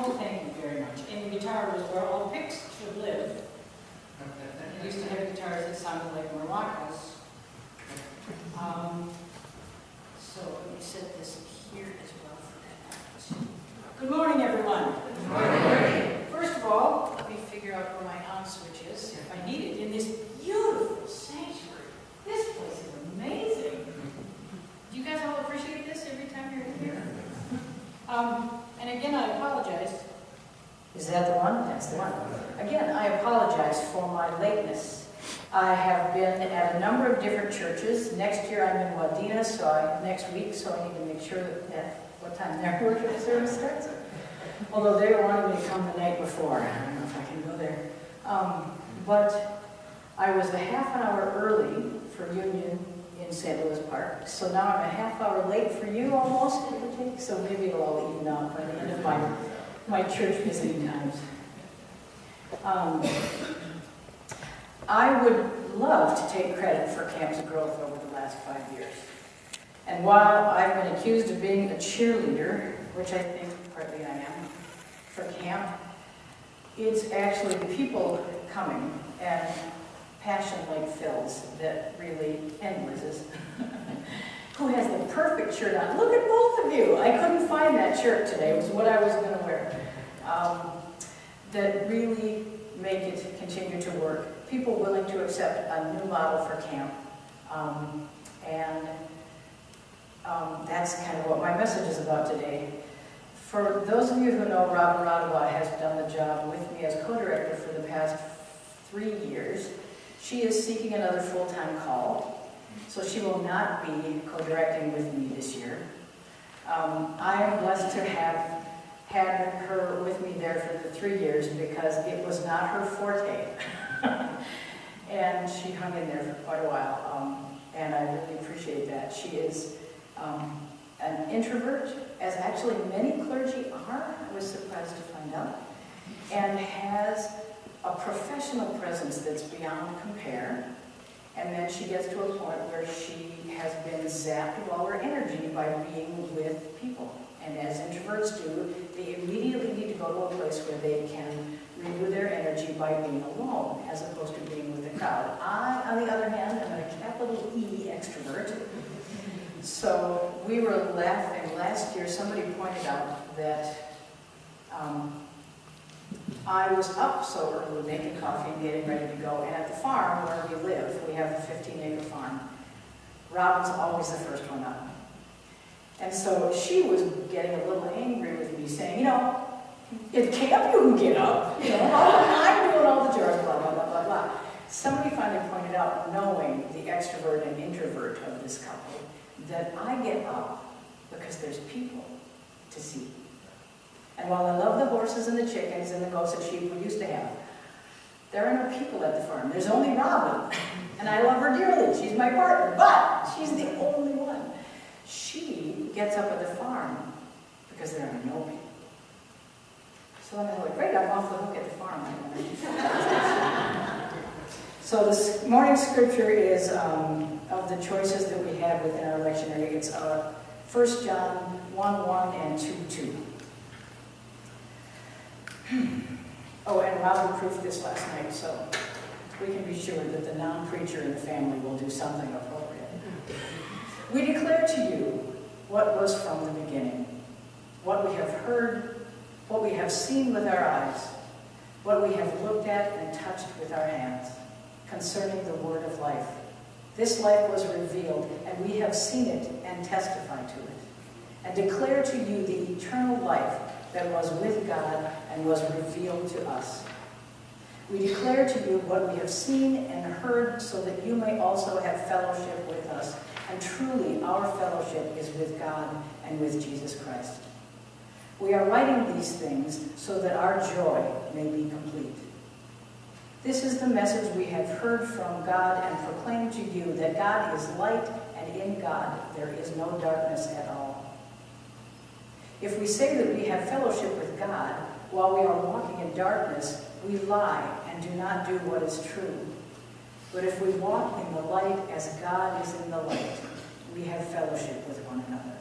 Oh, thank you very much. And guitar was where all picks should live. I used to have guitars that sounded like maracas. So let me set this here as well for that. Good morning, everyone. Good morning. First of all, let me figure out where my on switch is, if I need it, in this beautiful sanctuary. This place is amazing. Do you guys all appreciate this every time you're here? And again, I apologize. Is that the one? That's the one. Again, I apologize for my lateness. I have been at a number of different churches. Next year I'm in Wadena, next week, so I need to make sure that what time their worship service starts. Although they were wanting me to come the night before. I don't know if I can go there. But I was a half an hour early for Union in St. Louis Park. So now I'm a half hour late for you almost, it would take. So maybe it'll all even out by the end of my church visiting times. I would love to take credit for Camp's growth over the last 5 years. And while I've been accused of being a cheerleader, which I think partly I am, for Camp, it's actually the people coming and passion like Phil's that really, and Liz's, who has the perfect shirt on. Look at both of you. I couldn't find that shirt today. It was what I was going to wear. That really make it continue to work. People willing to accept a new model for Camp. That's kind of what my message is about today. For those of you who know, Robin Radwa has done the job with me as co-director for the past 3 years. She is seeking another full-time call, so she will not be co-directing with me this year. I am blessed to have had her with me there for the 3 years because it was not her forte. And she hung in there for quite a while, and I really appreciate that. She is an introvert, as actually many clergy are, I was surprised to find out, and has a professional presence that's beyond compare. And then she gets to a point where she has been zapped of all her energy by being with people. And as introverts do, they immediately need to go to a place where they can renew their energy by being alone, as opposed to being with the crowd. I, on the other hand, am a capital E extrovert. So we were laughing last year, somebody pointed out that I was up so early making coffee and getting ready to go. And at the farm where we live, we have a 15-acre farm. Robin's always the first one up. And so she was getting a little angry with me, saying, at camp you can get up. I'm doing all the chores, blah, blah, blah, blah, blah. Somebody finally pointed out, knowing the extrovert and introvert of this couple, that I get up because there's people to see. And while I love the horses and the chickens and the goats and sheep we used to have, there are no people at the farm. There's only Robin. And I love her dearly. She's my partner, but she's the only one. She gets up at the farm because there are no people. So I'm like, great, I'm off the hook at the farm. So this morning's scripture is of the choices that we have within our lectionary. It's 1 John 1:1 and 2:2. Oh, and Robin proofed this last night, so we can be sure that the non-preacher in the family will do something appropriate. We declare to you what was from the beginning, what we have heard, what we have seen with our eyes, what we have looked at and touched with our hands, concerning the word of life. This life was revealed, and we have seen it and testify to it, and declare to you the eternal life that was with God and was revealed to us. We declare to you what we have seen and heard, so that you may also have fellowship with us. And truly, our fellowship is with God and with Jesus Christ. We are writing these things so that our joy may be complete. This is the message we have heard from God and proclaim to you, that God is light, and in God there is no darkness at all. If we say that we have fellowship with God while we are walking in darkness, we lie and do not do what is true. But if we walk in the light as God is in the light, we have fellowship with one another.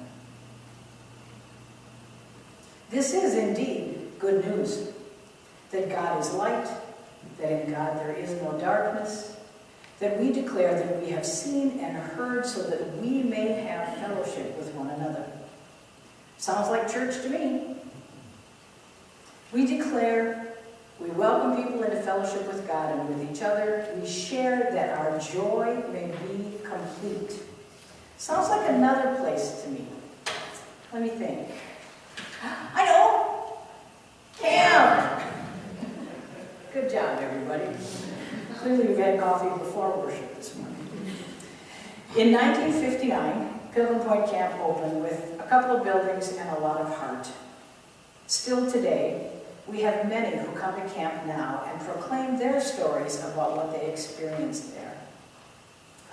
This is indeed good that God is light, that in God there is no darkness, that we declare that we have seen and heard so that we may have fellowship with one another. Sounds like church to me. We declare, we welcome people into fellowship with God and with each other. We share that our joy may be complete. Sounds like another place to me. Let me think. I know! Camp! Good job, everybody. Clearly you've had coffee before worship this morning. In 1959, Pilgrim Point Camp opened with a couple of buildings and a lot of heart. Still today, we have many who come to camp now and proclaim their stories about what they experienced there.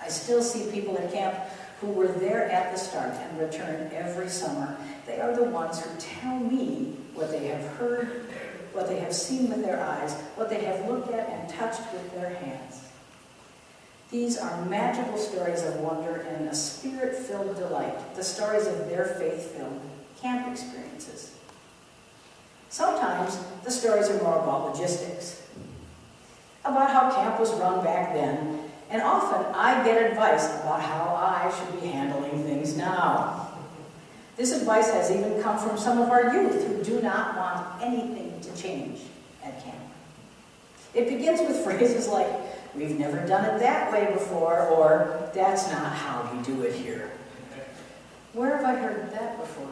I still see people at camp who were there at the start and return every summer. They are the ones who tell me what they have heard, what they have seen with their eyes, what they have looked at and touched with their hands. These are magical stories of wonder and a spirit-filled delight, the stories of their faith-filled camp experiences. Sometimes the stories are more about logistics, about how camp was run back then, and often I get advice about how I should be handling things now. This advice has even come from some of our youth who do not want anything to change at camp. It begins with phrases like, "We've never done it that way before," or "That's not how we do it here." Where have I heard that before?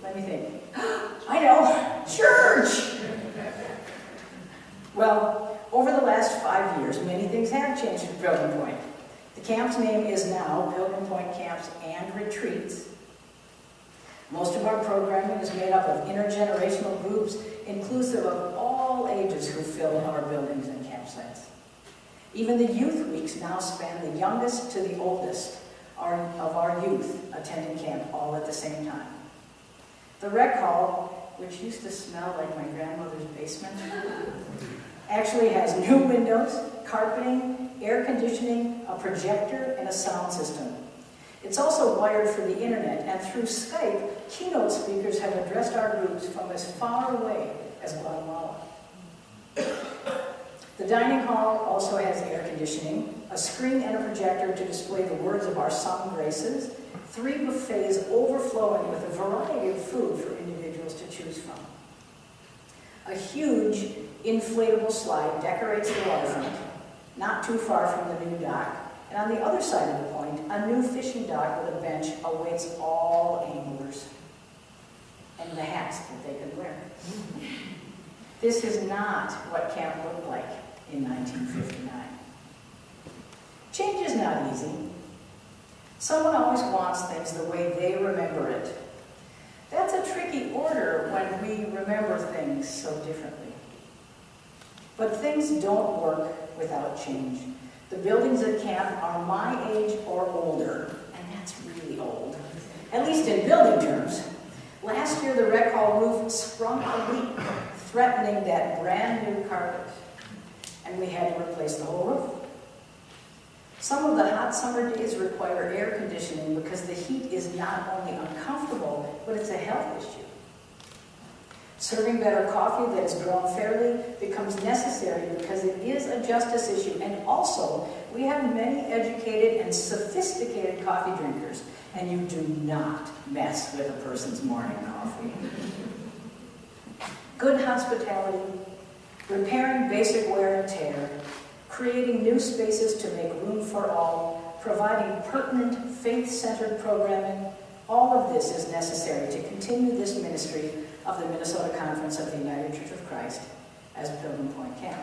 Let me think. I know, church! Well, over the last 5 years, many things have changed at Pilgrim Point. The camp's name is now Pilgrim Point Camps and Retreats. Most of our programming is made up of intergenerational groups, inclusive of all ages who fill our buildings and campsites. Even the youth weeks now span the youngest to the oldest of our youth attending camp all at the same time. The rec hall, which used to smell like my grandmother's basement, actually has new windows, carpeting, air conditioning, a projector, and a sound system. It's also wired for the internet, and through Skype, keynote speakers have addressed our groups from as far away as Guatemala. The dining hall also has air conditioning, a screen and a projector to display the words of our sung graces, 3 buffets overflowing with a variety of food for individuals to choose from. A huge inflatable slide decorates the waterfront, not too far from the new dock, and on the other side of the point, a new fishing dock with a bench awaits all anglers and the hats that they could wear. This is not what camp looked like in 1959. Change is not easy. Someone always wants things the way they remember it. That's a tricky order when we remember things so differently. But things don't work without change. The buildings at camp are my age or older, and that's really old, at least in building terms. Last year, the rec hall roof sprung a leak, threatening that brand new carpet, and we had to replace the whole roof. Some of the hot summer days require air conditioning because the heat is not only uncomfortable, but it's a health issue. Serving better coffee that is grown fairly becomes necessary because it is a justice issue, and also we have many educated and sophisticated coffee drinkers, and you do not mess with a person's morning coffee. Good hospitality, repairing basic wear and tear, creating new spaces to make room for all, providing pertinent, faith-centered programming, all of this is necessary to continue this ministry of the Minnesota Conference of the United Church of Christ as Pilgrim Point Camp.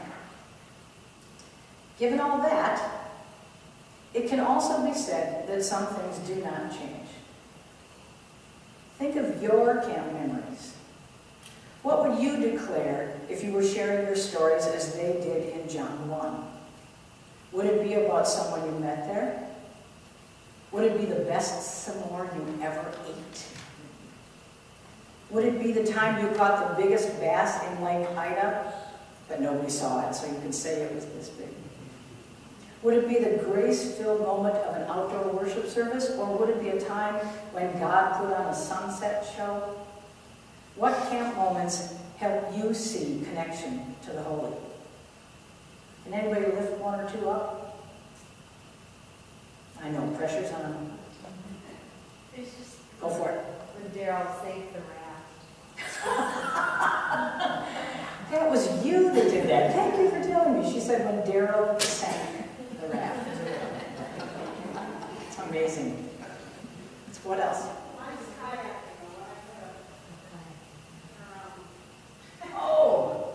Given all that, it can also be said that some things do not change. Think of your camp memories. What would you declare if you were sharing your stories as they did in John 1? Would it be about someone you met there? Would it be the best s'more you ever ate? Would it be the time you caught the biggest bass in Lake Ida, but nobody saw it, so you could say it was this big? Would it be the grace-filled moment of an outdoor worship service, or would it be a time when God put on a sunset show? What camp moments help you GUCC connection to the holy. Can anybody lift one or two up? I know, pressure's on. It's just Go for it. when Daryl saved the raft. That was you that did that. Thank you for telling me. She said when Daryl sank the raft. It's amazing. What else? Oh,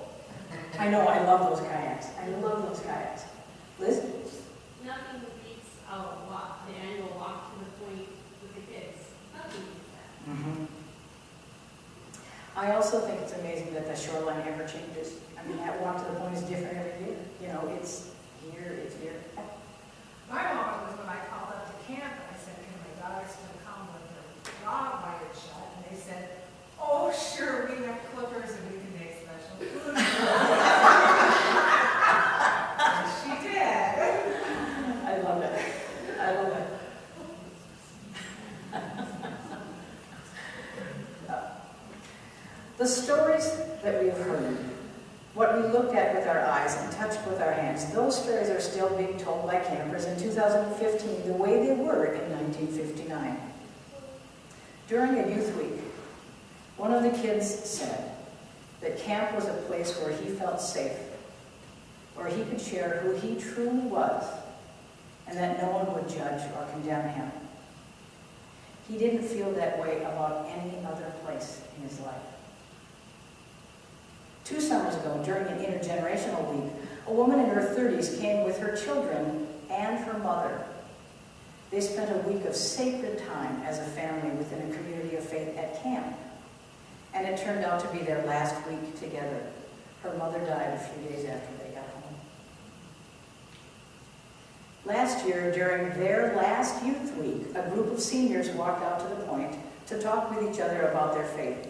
I know. I love those kayaks. I love those kayaks. Liz? Nothing beats our walk, the annual walk to the point with the kids. Nothing beats that. Mm-hmm. I also think it's amazing that the shoreline ever changes. I mean, that walk to the point is different every year. You know, it's here, it's here. My moment was when I called up to camp and I said, can my daughters still come with their dog wired shut? And they said, oh, sure, we have clippers and we can make special food. And she did. I love it. I love it. The stories that we've heard, what we looked at with our eyes and touched with our hands, those stories are still being told by campers in 2015 the way they were in 1959. During a youth week, one of the kids said that camp was a place where he felt safe, where he could share who he truly was, and that no one would judge or condemn him. He didn't feel that way about any other place in his life. 2 summers ago, during an intergenerational week, a woman in her 30s came with her children and her mother. They spent a week of sacred time as a family within a community of faith at camp. And it turned out to be their last week together. Her mother died a few days after they got home. Last year, during their last youth week, a group of seniors walked out to the point to talk with each other about their faith.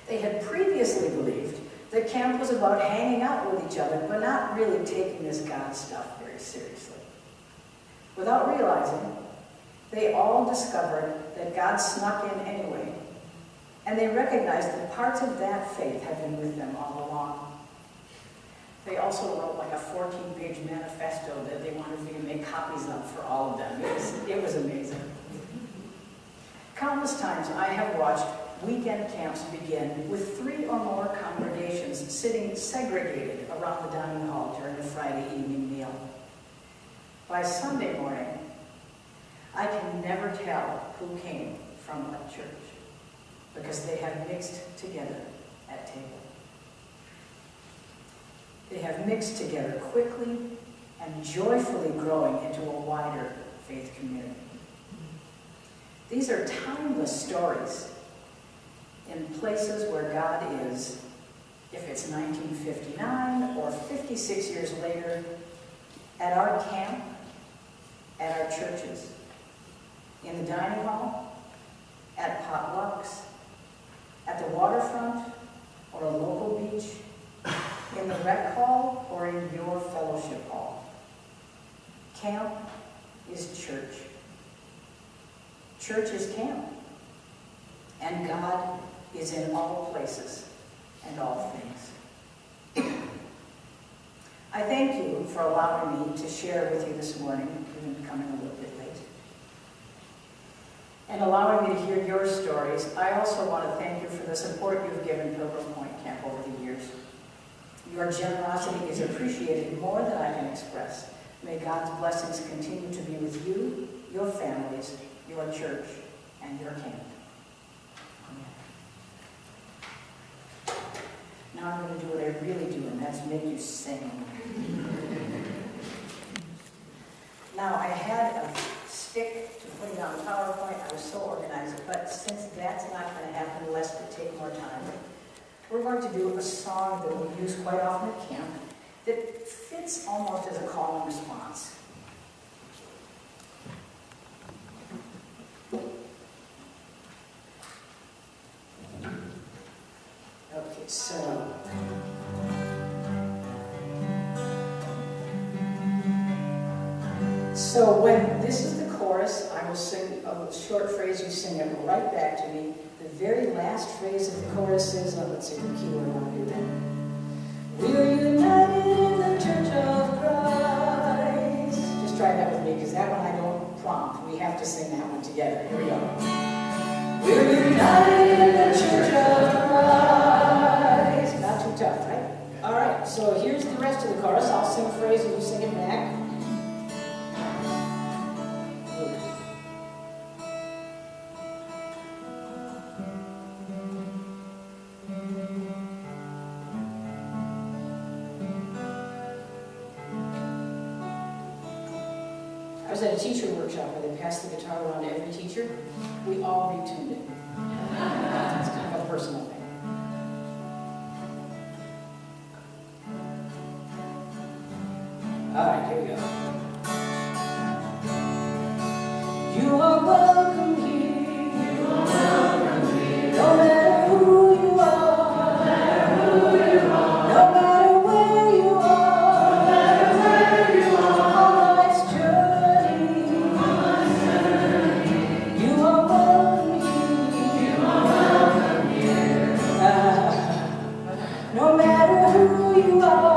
They had previously believed that camp was about hanging out with each other, but not really taking this God stuff very seriously. Without realizing, they all discovered that God snuck in anyway, and they recognized that parts of that faith had been with them all along. They also wrote like a 14-page manifesto that they wanted me to make copies of for all of them. It was amazing. Countless times I have watched weekend camps begin with 3 or more congregations sitting segregated around the dining hall during the Friday evening meal. By Sunday morning, I can never tell who came from what church because they have mixed together at table. They have mixed together quickly and joyfully growing into a wider faith community. These are timeless stories in places where God is, if it's 1959 or 56 years later, at our camp, at our churches, in the dining hall, at potlucks, at the waterfront or a local beach, in the rec hall or in your fellowship hall. Camp is church. Church is camp. And God is in all places and all things. I thank you for allowing me to share with you this morning, even coming a little bit late, and allowing me to hear your stories. I also want to thank you for the support you've given Pilgrim Point Camp over the years. Your generosity is appreciated more than I can express. May God's blessings continue to be with you, your families, your church, and your camp. Now I'm going to do what I really do, and that's make you sing. Now, I had a stick to put it on PowerPoint. I was so organized, but since that's not going to happen, lest it take more time, we're going to do a song that we use quite often at camp that fits almost as a call and response. Okay, so when this is the chorus, chorus, I will sing a short phrase, you sing it right back to me. The very last phrase of the chorus is, let's see what key we want to do that. We're united in the Church of Christ. Just try that with me, because that one I don't prompt. We have to sing that one together. Here we go. We're united in the Church of Christ. Not too tough, right? All right, so here's the rest of the chorus. I'll sing a phrase and you sing it back. I was at a teacher workshop where they passed the guitar around to every teacher. We all retuned it. It's kind of a personal thing. All right, here we go. You are welcome here. You are welcome here. No matter who you are. No matter who you are. No matter where you are. No matter where you are. On life's journey. On life's journey. You are welcome here. You are welcome here. No matter who you are.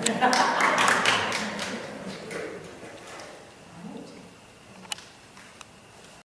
Ha ha ha!